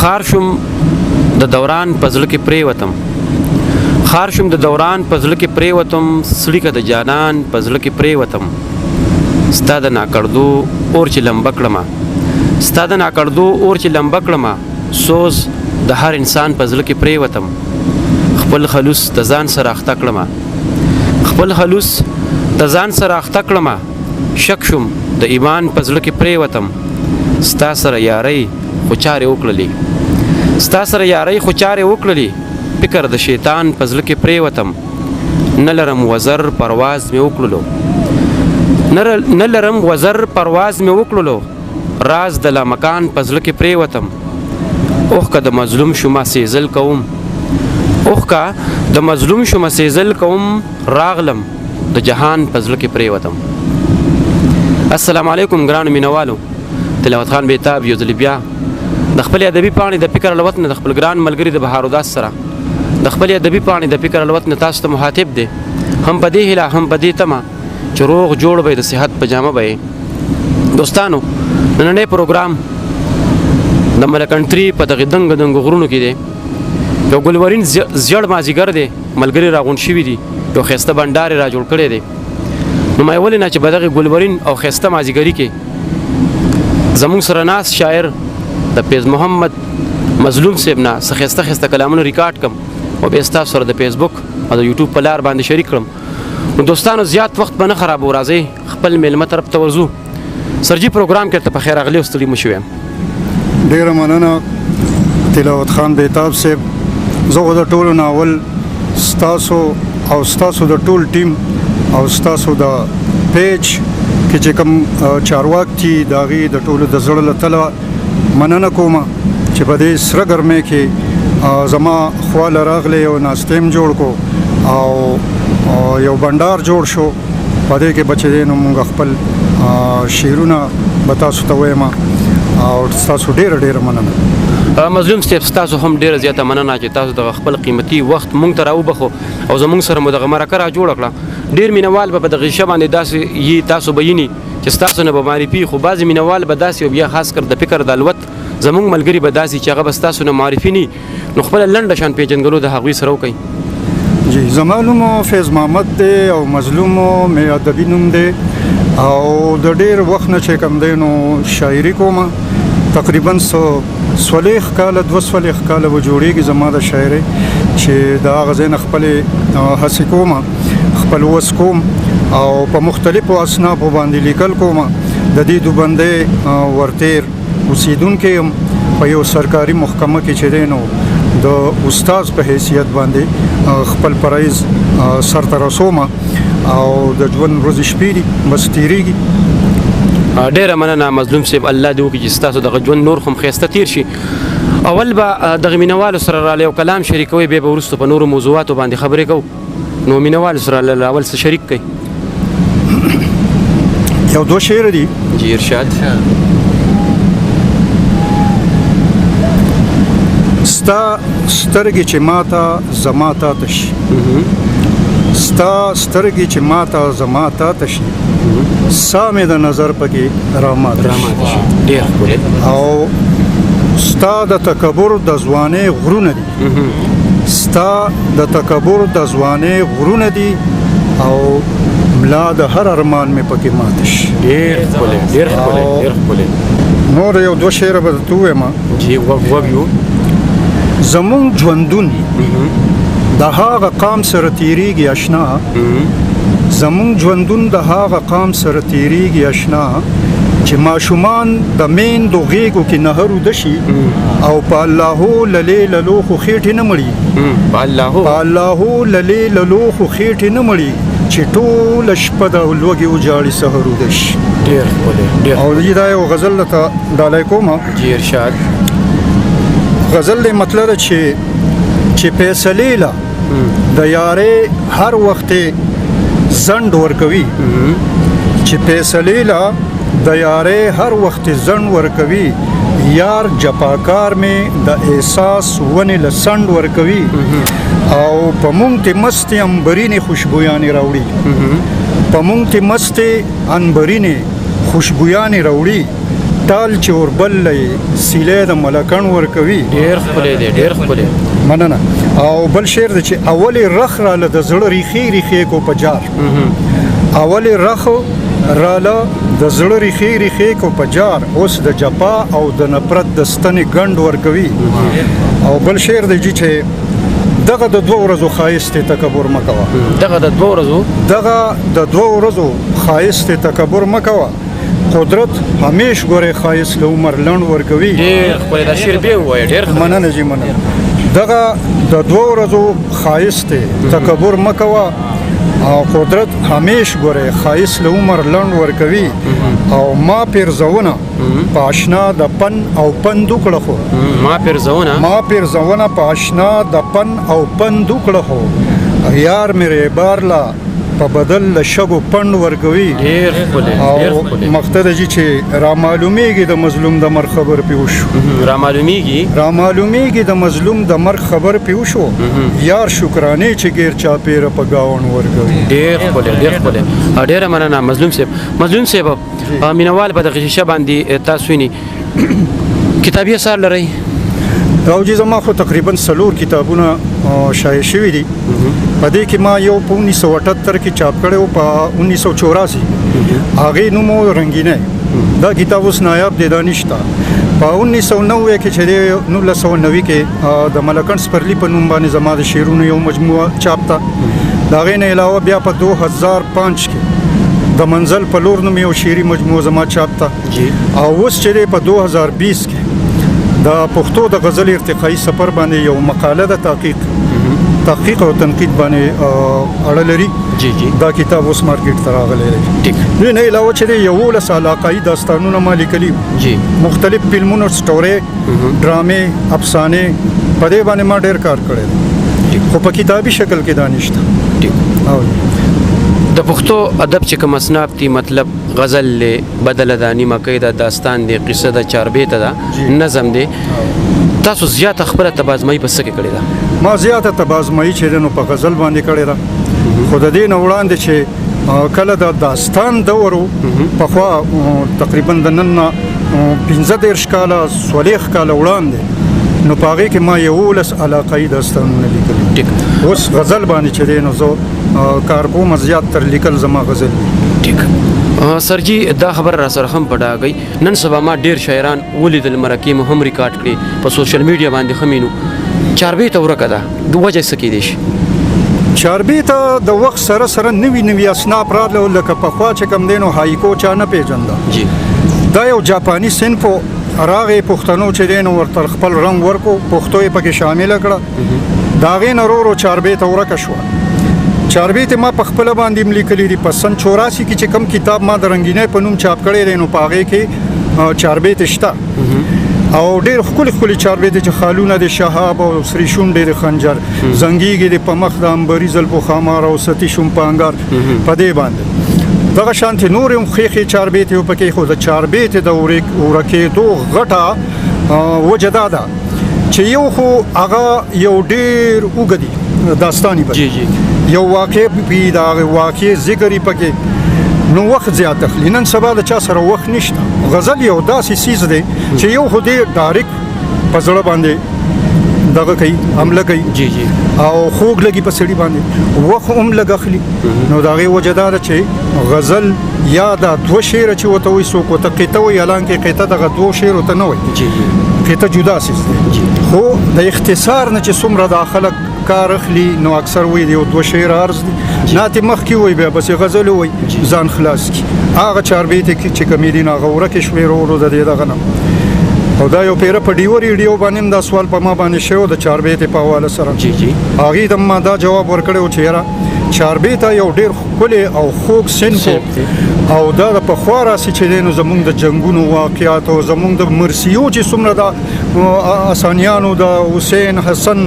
خار شم د دوران پزړه کې پریوتم خار شم د دوران پزړه کې پریوتم سړی د جانان پزړه کې پریوتم ستا د ناکړدو اور چې لمبکړم ستا د ناکړدو اور چې لمبکړم سوز د هر انسان پزړه کې پریوتم خپل خلوص د ځان سره اخته کړم خپل خلوص د ځان سره اخته کړم شک شم د ایمان پزړه کې پریوتم ستا سره یاري خو چارې وکړلې ستا سره یاري خو چارې وکړلې فکر د شیطان پزړه کې پریوتم نه لرم وزر پرواز مې وکړلو نه لرم وزر پرواز مې وکړلو راز د لامکان پزړه کې پریوتم اوخ که د مظلوم شوم سیزل کوم اوخ که د مظلوم شوم سیزل کوم راغلم د جهان پزړه کې پریوتم. السلام علیکم ګرانو مینوالو، تلاوت خان بیتاب یو ځل بیا د خپل ادبي پاڼې د فکر لوت نه د خپل ګران ملګری د بهار وداس سره د خپل ادبي پاڼې د فکر لوت نه تاسو ته مخاطب دی، هم په دې هیله هم په دې تمه چې روغ جوړ به د صحت پجامه به. دوستانو نننی پروګرام د ملکنټري په دغه دنګ غرونو کې دی. یو ګلورین زیړ مازیګر دی، ملګری راغون شوي دي، یو ښایسته بنډار را جوړ کړی دی. نو ما ولې نه چې په دغه ګلورین او ښایسته مازیګري کې زموږ سره ناست شاعر د فیض محمد مظلوم صاحب نه څه ښایسته ښایسته کلامونه ریکارډ کړم او بیا ستاسو سره د فیسبوک او د یوټیوب په لار باندې شریک کړم. نو دوستانو زیات وخت به نه خرابو، راځئ خپل میلمه طرف ته ورځو. سرجي پروګرام کې ته په خیر راغلی او ستړي مو شوی یم. ډېره مننه تلاوت خان بیتاب صاحب. زه خو د ټولو ناول ستاسو او ستاسو د ټول ټیم او ستاسو د پیج کې چې کوم چارواک دي د هغې د ټولو د زړه له تله مننه کوم چې په دې سره ګرمۍ کې زما خواله راغلی او ناستیم جوړ کو او یو بنډار جوړ شو. په دې کې به چې دی نو مونږ خپل شعرونه به تاسو ته وایم او ستاسو ډېره مننه. مظلوم صاحب ستاسو هم ډېره زیاته مننه چې تاسو دغه خپل قیمتي وخت مونږ ته راوبخو او زموږ سره مو دغه مرکه را جوړه کړه. ډېر مینوال به په دغه ښه باندې داسې یي تاسو به ییني چې ستاسو نه به معرفي، خو بعضې مینوال به داسې او بیا خاص کر د فکر د الوت زموږ ملګري به داسې چې هغه به ستاسو نه معرفي ني، نو خپله لنډه شان پیژندګلو د هغوی سره وکئ. جی زما نوم فیض محمد دی او مظلوم مې ادبي نوم دی او د ډېر وخت نه چې کوم دی نو شاعري کوم. تقریبا 40 کاله 42 کاله به جوړېږي زما د شاعرۍ چې د هغه ځای نه خپلې هڅې کوم، خپل وس کوم او په مختلفو اصنافو باندې لیکل کوم. د دې دوبندۍ ورتیر اوسیدونکی یم. په یو سرکاري محکمه کې چې دی نو د استاد په حیثیت باندې خپل فرایض سرته رسوم او د ژوند ورځې شپې دي بس تېرېږي. ډېره مننه مظلوم صاحب، الله دې وکړي چې ستاسو دغه ژوند نور هم ښایسته تېر شي. اول به دغه مینوالو سره راله یو کلام شریکوئ، بیا به وروسته په نورو موضوعاتو باندې خبرې کوو. نو مینوالو سره اول څه شریک کړئ. یو دوه شعر دي. جی ارشاد. ستا سترګې چې ماته زما تاته شي، ستا سترګې چې ماته زما تاته شي، سا مې د نظر پکې راماته شي. او ستا د تکبر د ځوانۍ غرونه دي، ستا د تکبر د ځوانۍ غرونه دي او ملا د هر ارمان مې پکې ماته شي. ډېر ښکلی. نور یو دوه شعره به درته ووایم. جی وګیو. زمونږ ژوندون د هغه قام سره تیریږي اشنا، زمونږ ژوندون د هغه قام سره تیریږي اشنا چې ماشومان د میندو غېږو کې نهر وده شي او په اللهو للې للو خو خېټې نه مړي، په اللهو للې للو خو خېټې نه مړي چې ټوله شپه د لوږې وجاړي سحر وده شي. ډېر ښکلی. او دا یو غزل درته ډالۍ کوم. جی ارشاد. غزل دی مطلب چې فیصلې له د یارې هر وخت زنډ ورکوي، چې فیصلې له د یارې هر وخت زنډ ورکوي، یار جفاکار مې د احساس ونې له سنډ ورکوي او په مونږ ته مستې انبرینې خوشبویانې راوړي، په مونږ ته مستې انبرینې خوشبویانې راوړي، ټال چې وربل لې سیلې د ملکن ورکوي ډیر ښکلی دی ډیر ښکلی مننه او بل شعر دی چې اولې رخ راله د زړه ریښې ریښې کو په جار اولې رخ راله د زړه ریښې ریښې کو په جار اوس د جپا او د نفرت د ستنې ګنډ ورکوي او بل شعر دی چې دغه د 2 ورځو خایست تکبر مکوه دغه د 2 ورځو دغه د 2 ورځو خایست تکبر مکوه قدرت همیش ګوره خایست له عمر لنډ ورکوي ډیر ښکلی دا شعر بیا ووایه ډیر مننه جی مننه دغه د 2 ورځو خایست تکبر مکوه او قدرت همیش ګوره خایست له عمر لنډ ورکوي او ما پیرزونه په آشنا د پن او پن دوکړه خو ما پیرزونه په آشنا د پن او پن دوکړه خو یار مې بارلا په بدل له شګو پند ورکوي ډیر ښکلی او مقصد جی چې را معلومیږي د مظلوم د مر خبر پیوشو را معلومیږي د مظلوم د مر خبر پیوشو یار شکرانه چې غیر چا پیر په گاون ورکوي ډیر ښکلی ډیر مننه مظلوم صاحب مینوال په دغه شیشه باندې تاسو ویني کتابي اثر لري او جی زما خو تقریبا 4 کتابونه شایع شوي دي په دې کې ما یو په 1978 کې چاپ کړی و په 1984 هغې نوم و رنګینه دا کتاب اوس نایاب دی دا نشته په 1990 کې چې دی 1990 کې د ملکن سپرلی په نوم باندې زما د شعرونو یو مجموعه چاپ ته د هغې نه علاوه بیا په 2005 کې د منزل په لور نوم یو شعري مجموعه زما چاپ ته او اوس چې دی په 2020 کې د پښتو د غزل ارتقایي سفر باندې یو مقاله د تحقیق او تنقید باندې اړه لري دا کتاب اوس مارکیټ ته راغلی دی دې نه علاوه چې دی 11 علاقایي داستانونه ما لیکلي مختلف فلمونه سټوري ډرامې افسانې په دې باندې ما ډېر کار کړی دی خو په کتابي شکل کې دا نشته د پښتو ادب چې کوم اسناد دي مطلب غزل له بدل د نیمه کې د داستان دی قصه د چاربیته ده نظم دی تاسو زیات خبره تبازمای په سکه کړی ده ما زیاته تبازمای چې نو په غزل باندې کړی ده خو د دې نه وړاندې چې کله د داستان دورو په خوا تقریبا د نن 15 کاله 16 کاله وړاندې نو پاغه کې ما 11 علاقائی داستانونه لیکل اوس غزل باندې چې دی نو زه کاربو مزیات تر لیکل زما غزل ټیک سرجی دا خبر را سره هم پډاګی نن سبا ما ډیر شاعران ولیدل مرکې مو هم ریکارډ کړي په سوشل میډیا باندې خمینو چاربې ته ورکه ده د وجه سکی دي چاربې ته د وخت سره نوی اسناپ راغله لکه په خوا چې کم دینو هایکو چا نه پیژنده جی دا یو جاپانی صنفو راغې پښتنو چې دین ورته خپل رنگ ورکو پښتو یې پکې شامل کړه دا غې نورو چاربې ته ورکه شو چاربې ته ما په خپل باندې لیکلي دي په سن 84 کې چې کم کتاب ما د رنگینه په نوم چاپ کړی دی نو پاغه کې چاربې ته شته او ډېر خولي چاربې ته چې خالونه د شهاب او سری شونډې د خنجر زنګيږي د پمخ د امبري زل په خمار او ستی شوم پانګار په دې باندې دغه شانتي نور هم خېخي چاربې ته پکې خو د چاربې ته د ورکه دوه غټه وجداده چې یو خو هغه یو ډېر وګدي داستاني جی جی یو واقع په دا واقع ذکرې پکې نو وخت زیات تخلی نن سبا د چا سره وخت نشته غزل یو داسې سیز دی چې یو خو دې ډایرک په زړه باندې دغه کوي حمله کوي جی جی او خوږ لګي په سړي باندې وخت هم لګخلی نو دا غي وجدار چې غزل یا دا دو شعر چې وته وي سو کو ته قطه وي اعلان کې قطه دغه دو شعر وته نه وي جی جی قطه جدا سیز دی خو د اختصار نه چې څومره داخله کار اخلي نو اکثر وي دی دو شعر عرض دي ناتي مخ کې وي بیا بس غزل وي ځان خلاص کی هغه چاربې ته چې کمیدین هغه ورکه شوي ورو د دې دغه نه او دا یو پیر په ډیو ریډیو باندې دا سوال په ما باندې شو د چاربې ته په حواله سره جی جی هغه د ما دا جواب ورکړو چې یاره چاربې ته یو ډیر خولي او خوږ سن او دا په خورا سي چې دینو زمونږ د جنگونو واقعات او زمونږ د مرسیو چې څومره د اسانیانو د حسین حسن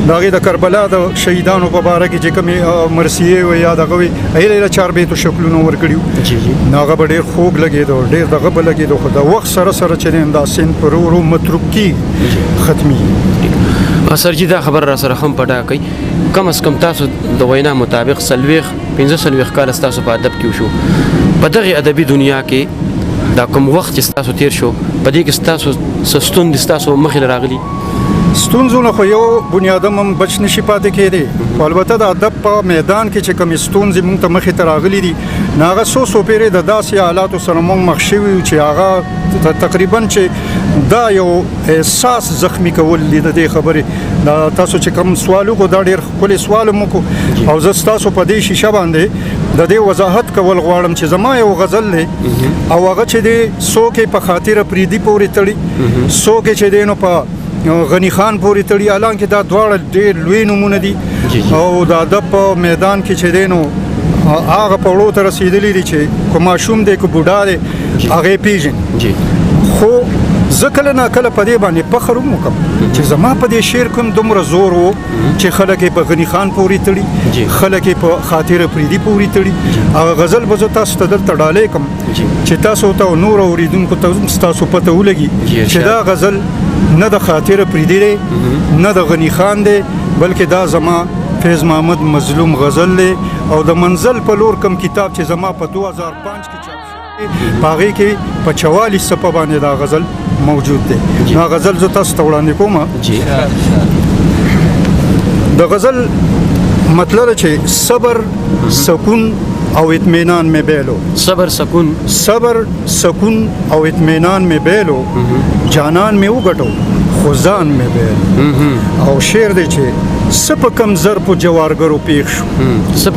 دغه د کربلا د شهیدانو په باره کې چې کوم مرسیه و یا دغه وی ایله چاربې ته شکلونه ورکړیو جی جی ناغه ډیر خوږ لګیدو ډیر دغه بل لګیدو خو د وخت سره چې دا سن پرورو متروک کی ختمي سرجی دا خبر را سره هم پټا کوي کم از کم تاسو د وینا مطابق 15 کال تاسو په ادب کې شو په دغه ادبي دنیا کې دا کوم وخت چې ستاسو تیر شو په دې کې ستاسو څه ستونزې ستاسو مخې ته راغلي؟ ستونزو نه خو یو بنیادم هم بچ نشي پاتې کېدی، خو البته د ادب په میدان کې چې کومې ستونزې موږ ته مخې ته راغلي دي نو هغه څو پیرې د داسې حالاتو سره موږ مخ شوي یو چې هغه تقریبا چې دا یو احساس زخمی کول دي د دې خبرې. دا تاسو چې کوم سوال وکړو دا ډېر ښکلی سوال مو وکړو او زه ستاسو په دې شیشه باندې د دې وضاحت کول غواړم چې زما یو غزل دی او هغه چې دی څوک یې په خاطره پریدي پورې تړي، څوک یې چې دی نو په غنی خان پورې تړي، حالانکه دا دواړه ډېر لوی نومونه دي او د ادب په میدان کې چې دی نو هغه پوړو ته رسېدلی دي چې که ماشوم دی که بوډا دی هغه یې پېژني. خو زه کله ناکله په دې باندې فخر هم وکړم چې زما په دې شعر کوم دومره زور و چې خلک یې په غنی خان پورې تړي، خلک یې په خاطره پریدي پورې تړي. هغه غزل به زه تاسو ته دلته ډالۍ کړم چې تاسو ته نور اورېدونکو ته ستاسو پته ولګي چې دا غزل نه د خاطره پریدي دی نه د غنی خان دی، بلکې دا زما فیض محمد مظلوم غزل دی او د منزل په لور کم کتاب چې زما په 2005 کې چاپ شوی په هغې کې په 44 صفحه باندې دا غزل موجود دی. نو غزل زه تاسو ته وړاندې کوم. د غزل مطلب چې صبر سکون او اطمینان میں بیلو، صبر سکون، صبر سکون او اطمینان میں بیلو، جانان میں وګټو خزان میں بیل. او شعر دی چې سپ کمزر په جوارګرو پیښ شو، سپ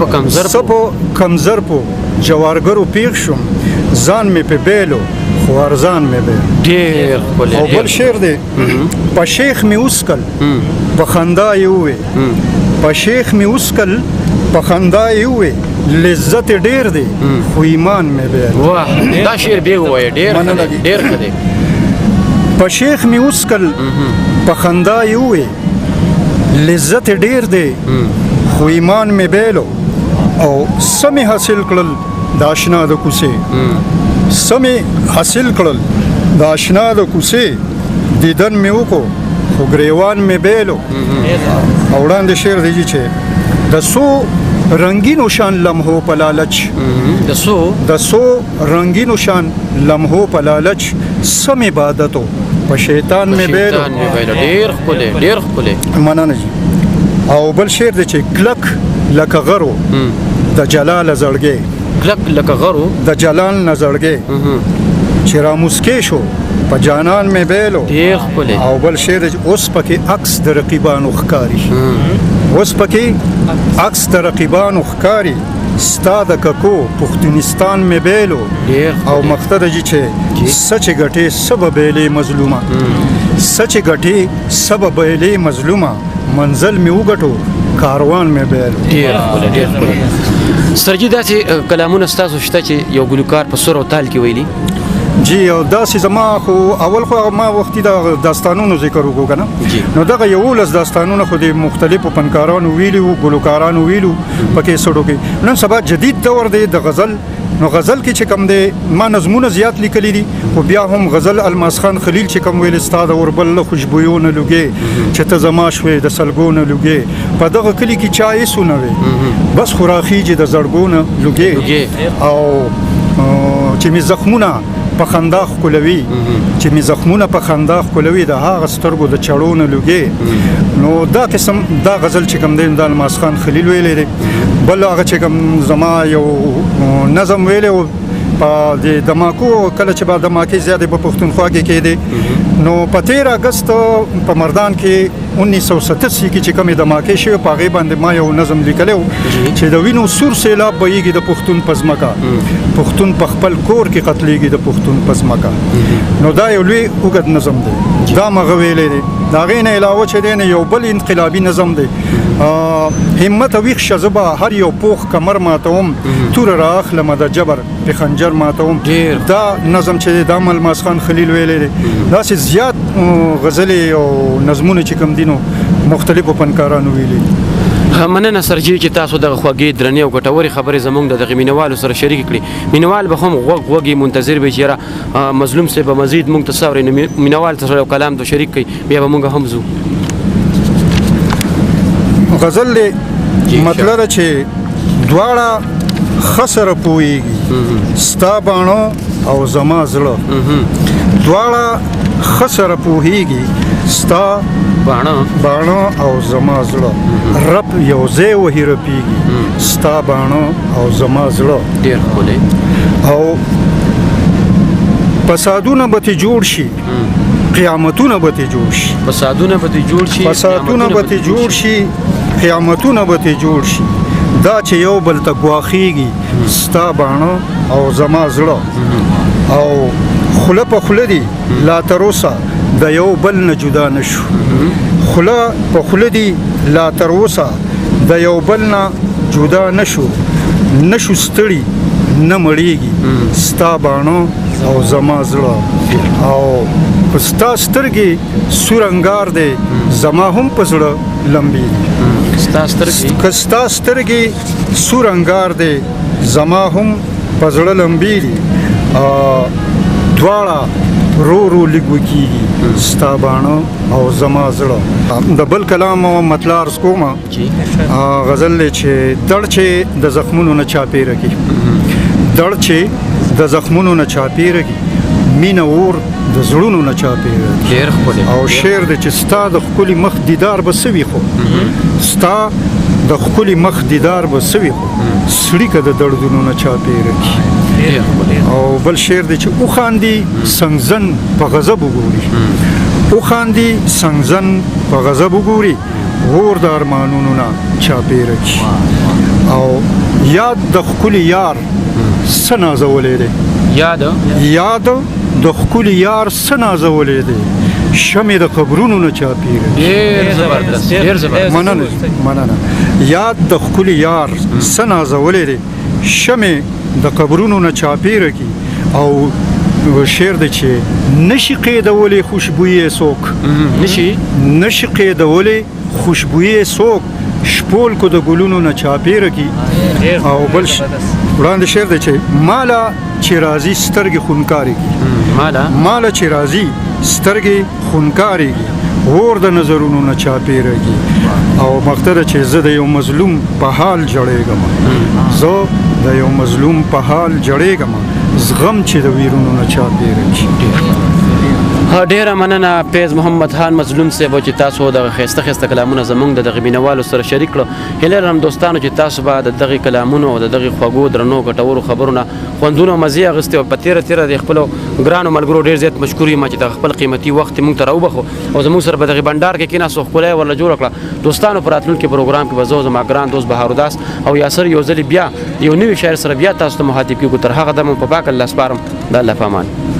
کمزر په جوارګرو پیښ شوم، ځان مې په بیلو خو ارزان مې بیل. ډېر او بل شعر دی په شیخ مې اوسکل په خندا یې ووې، په شیخ مې اوسکل په خندا یې ووې، لذت ډیر دی خو ایمان مې بیل. واه دا شعر بیا ووایه، ډېر ښه دی. په شیخ مې اوسکل په خندا یې ووې، لذت ډیر دی خو ایمان مې بیلو. او سمې حاصل کړل د اشنا د کوڅې، سمې حاصل کړل د اشنا د کوڅې، دیدن مې وکړو خو ګریوان مې بیلو. او وړاندې شعر دی چې د سو رنگینو شان لمحو په لالچ، د سو رنگینو شان لمحو په لالچ، سم عبادتو په شیطان مې بیلو. ډېر ښکلی، ډېر ښکلی. مننه جی. او بل شعر دی چې کلک لکه غرو د جلال زړګې، کلک لکه غرو د جلال نه زړګې، چې را مسکې شو په جانان مې بیلو. ډېر ښکلی. او بل شعر دی اوس پکې عکس د رقیبانو ښکاري، اوس پکې عکس د رقیبانو ښکاري، ستا د ککو پښتونستان مې بیلو. او مقصد جی چې سچ غټې سبب بیلې مظلومه، سچ غټې سبب بیلې مظلومه، منزل مې وګټو کاروان مې بیلو. ډېر ښکلی، ډېر ښکلی. سرجي داسې کلامونه ستاسو شته چې یو ګلوکار په سور او تال کې ویلي؟ جی او داسې زما خو اول خو ما وختي د داستانونو ذکر وکړو که نه، نو دغه 11 داستانونه خو د مختلفو فنکارانو ویلي وو، ګلوکارانو ویلو په کیسټو کې. نن سبا جدید دور دی د غزل، نو غزل کې چې کوم دی ما نظمونه زیات لیکلي دي، خو بیا هم غزل الماس خان خلیل چې کوم ویل ستا د اوربل له خوشبویونه لوګې، چې ته زما شوې د سلګونه لوګې، په دغه کلي کې چا هېڅ ونه وې بس خو راخیږي د زړګونه لوګې. او چې مې زخمونه په خندا ښکلوي، چې مې زخمونه په خندا ښکلوي، د هغه سترګو د چړو نه لوګې. نو دا قسم دا غزل چې کوم دی د الماس خان خلیل ویلی دی. بل هغه چې کوم زما یو نظم ویلی و په د دماکو، کله چې به دماکې زیاتې په پښتونخوا کې کېدې، نو په 13 اګست په مردان کې 1987 کې چې کومې دماکې شوې په هغې باندې ما یو نظم لیکلی و چې د وینو سور سیلاب بهیږي د پښتون په ځمکه، پښتون په خپل کور کې قتلیږي د پښتون په ځمکه. نو دا یو لوی اوږد نظم دی، دا مغه ویلی دی. د هغې نه علاوه چې دی نه یو بل انقلابي نظم دی، همت ویښ شه زه به هر یو پوخ کمر ماتوم، توره رااخلمه د جبر په خنجر ماتوم. دا نظم چې دی دا الماس خان خلیل ویلی دی. داسې زیات غزلې او نظمونه چې کوم دي نو مختلفو فنکارانو ویلي. مننه سرجي چې تاسو دغه خوږې درنې او ګټورې خبرې زموږ د دغه مینوالو سره شریک کړي. مینوال به هم غوږ منتظر وي چې یاره مظلوم صاحب به مزید موږ ته څه اوري، نو مینوال سره یو کلام ته شریک کړي، بیا به موږ هم ځو. غزل دی مطلب چې دواړه ښه سره پوهېږي، ستا باڼه او زما زړه دواړه ښه سره پوهیږي ستا باڼه او زما زړه رب یو ځای وهي رپیږي ستا باڼه او زما زړه ډېر ښکلی او فسادونه به ترې جوړ شي قیامتونه به ترې جوړ شي فسادونه به ترې جوړ شي قیامتونه به ترې جوړ شي دا چې یو بل ته ګواښیږي ستا باڼه او زما زړه او خوله په خوله دي لا تر اوسه د یو بل نه جدا نشو خوله په خوله دي لا تر اوسه د یو بل نه جدا نشو ستړي نه مړیږي ستا باڼه او زما زړه او په ستا سترګې سور انګار دی زما هم په زړه لمبي دي ستا سترګې سور انګار دی زما هم په زړه لمبي دي دواړه رو لږ کېږي ستا باڼه او زما زړه د بل کلام مطلع عرض کوم غزل دی چې دړ چې د زخمونو نه چاپېره کړي مینه اور د زړونو نه چاپېره او شعر دی چې ستا د ښکلي مخ دیدار به څه وي خو سړي که د دردونو نه چاپېره کړي او بل شعر دی چې وخاندي سنګزن په غضب وګوري غور د ارمانونو نه چاپېره کړي او یاد د ښکلي یار څه نازولی دی یاد د ښکلي یار څه نازولی دی شمې د قبرونو نه چاپېره مننه یاد د ښکلي یار څه نازولی دی شمې د قبرونو نه چاپېره کی او شعر دی چې نشي قیدولی خوشبویې څوک شپول کو د ګلونو نه چاپېره کی او بل وړاندې شعر دی چې مالا چې راځي سترګې خونکارېږي غور د نظرونو نه چاپېره کی او مقتده چې زه د یو مظلوم په حال جړېږم زغم چې د ویرونو نه چاپېره کی ډیره مننه فیض محمد خان مظلوم صاحب چې تاسو د ښایسته کلامونه زموږ د دغه مینوالو سره شریک کړو هیله لرم دوستانو چې تاسو به د دغه کلامونو او د دغه خوږو درنو ګټورو خبرونه خوندونه مزې اخیستې او په تیره د خپلو ګرانو ملګرو ډېر زیات مشکور یم چې د خپل قیمتي وخت موږ ته راوبخو او زموږ سره په دغه بنډار کې کېناستو ښکلی ورله جوړه کړه دوستانو په راتلونکي پروګرام کې به زه زما ګران دوست بهار داس او یاسر یو ځلې بیا یو نوي شاعر سره بیا تاسو ته مخاطب کېږو تر هغه دمه په پاک الله سپارم د الله په امان